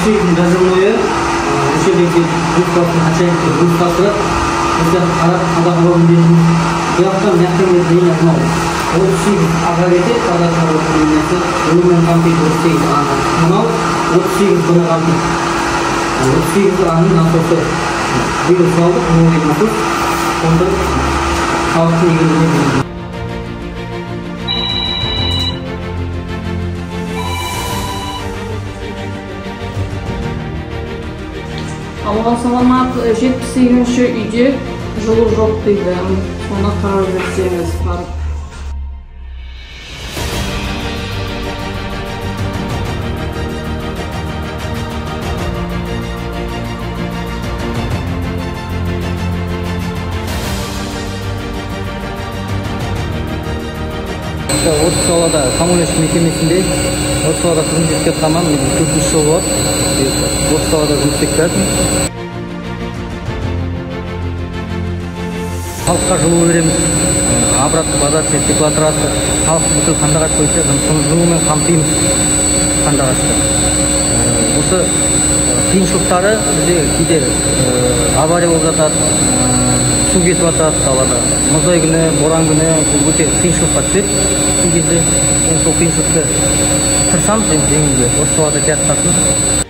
Отсюда даже мое, еще ведь группа начальника группа это когда говорим, я там някакъв день одно. Отсюда агарите, когда говорим, women compete отсюда, но отсюда бонагами. Отсюда они на то, что било слава, но не на то, он халк не говорит. Алла саламат, 78-ші үйде жылу жоқ дейді. Соны қарап жүрсеңіз барып. Осы салада коммуналдық мекемесінде осы салада қызмет етіп жатқанмын 4 жыл болады. Осы салада жұмыс істеп келатырмын. Халыққа жылу береміз, обратно подача, теплотрасса, халықты бүкіл Қандыағаш бойынша жұмысымызды жылумен қамтимыз Қандыағашта. Осы қиыншылықтары бізде кейде авария болып жатады, су кетіп жатады далада. Мұздай күні, боран күні өте қиыншылыққа түседі. Кей кезде сол қиыншылықты тырысамыз жеңуге. Осы салада келе жатқасын